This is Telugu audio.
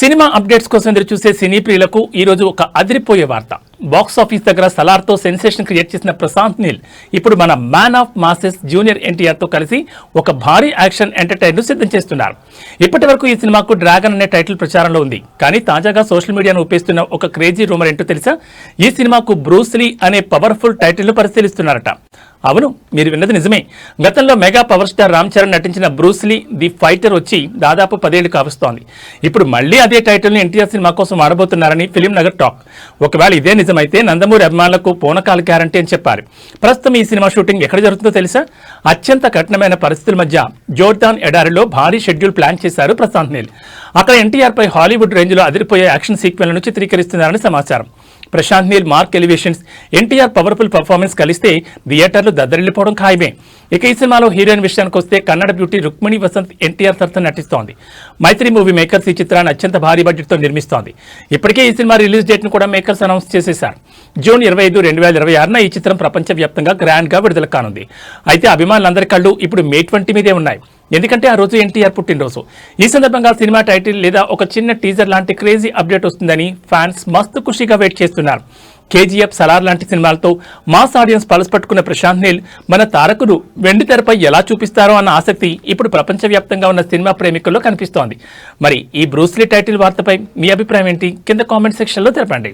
సినిమా అప్డేట్స్ కోసం ఎదురు చూసే సినీ ప్రియులకు ఈ రోజు ఒక అదిరిపోయే వార్త. బాక్స్ ఆఫీస్ దగ్గర సలార్తో సెన్సేషన్ క్రియేట్ చేసిన ప్రశాంత్ నీల్ ఇప్పుడు మన మ్యాన్ ఆఫ్ మాసెస్ జూనియర్ ఎన్టీఆర్తో కలిసి ఒక భారీ యాక్షన్ ఎంటర్టైనర్ సిద్ధం చేస్తున్నారు. ఇప్పటి వరకు ఈ సినిమాకు డ్రాగన్ అనే టైటిల్ ప్రచారంలో ఉంది. కానీ తాజాగా సోషల్ మీడియాను ఊపేస్తున్న ఒక క్రేజీ రూమర్ ఏంటో తెలుసా? ఈ సినిమాకు బ్రూస్ లీ అనే పవర్ఫుల్ టైటిల్ను పరిశీలిస్తున్నారట. అవును, మీరు విన్నది నిజమే. గతంలో mega power star Ram Charan నటించిన బ్రూస్ లీ ది ఫైటర్ వచ్చి దాదాపు 10 ఏళ్లు కావస్తోంది. ఇప్పుడు మళ్లీ అదే టైటిల్ని ఎన్టీఆర్ సినిమా కోసం ఆడబోతున్నారని ఫిలిం నగర్ టాక్. ఒకవేళ ఇదే నిజమైతే నందమూరి అభిమానులకు పూనకాల గ్యారంటీ అని చెప్పారు. ప్రస్తుతం ఈ సినిమా షూటింగ్ ఎక్కడ జరుగుతుందో తెలుసా? అత్యంత కఠినమైన పరిస్థితుల మధ్య జోర్దాన్ ఎడారిలో భారీ షెడ్యూల్ ప్లాన్ చేశారు ప్రశాంత్ నీల్. అక్కడ ఎన్టీఆర్ పై హాలీవుడ్ రేంజ్లో అదిరిపోయే యాక్షన్ సీక్వెన్లను చిత్రీకరిస్తున్నారని సమాచారం. Prashanth Neel mark elevations, NTR powerful performance కలిస్తే థియేటర్లు దద్దరిల్లిపోవడం ఖాయమే. ఇక ఈ సినిమాలో హీరోయిన్ విషయానికి వస్తే కన్నడ బ్యూటీ రుక్మిణి వసంత్ ఎన్టీఆర్ తరఫున నటిస్తోంది. మైత్రి మూవీ మేకర్స్ ఈ చిత్రాన్ని అత్యంత భారీ బడ్జెట్తో నిర్మిస్తోంది. ఇప్పటికే ఈ సినిమా రిలీజ్ డేట్ను కూడా మేకర్స్ అనౌన్స్ చేసేశారు. జూన్ 25, 2026న ఈ చిత్రం ప్రపంచవ్యాప్తంగా గ్రాండ్గా విడుదల కానుంది. అయితే అభిమానులందరి కళ్ళు ఇప్పుడు May 20 మీదే ఉన్నాయి. ఎందుకంటే ఆ రోజు ఎన్టీఆర్ పుట్టినరోజు. ఈ సందర్భంగా సినిమా టైటిల్ లేదా ఒక చిన్న టీజర్ లాంటి క్రేజీ అప్డేట్ వస్తుందని ఫ్యాన్స్ మస్తు ఖుషిగా వెయిట్ చేస్తున్నారు. కేజీఎఫ్, సలార్ లాంటి సినిమాలతో మాస్ ఆడియన్స్ పలుసుపట్టుకున్న ప్రశాంత్ నీల్ మన తారకుడు వెండి తెరపై ఎలా చూపిస్తారో అన్న ఆసక్తి ఇప్పుడు ప్రపంచవ్యాప్తంగా ఉన్న సినిమా ప్రేమికుల్లో కనిపిస్తోంది. మరి ఈ బ్రూస్ లీ టైటిల్ వార్తపై మీ అభిప్రాయం ఏంటి? కింద కామెంట్ సెక్షన్లో తెలపండి.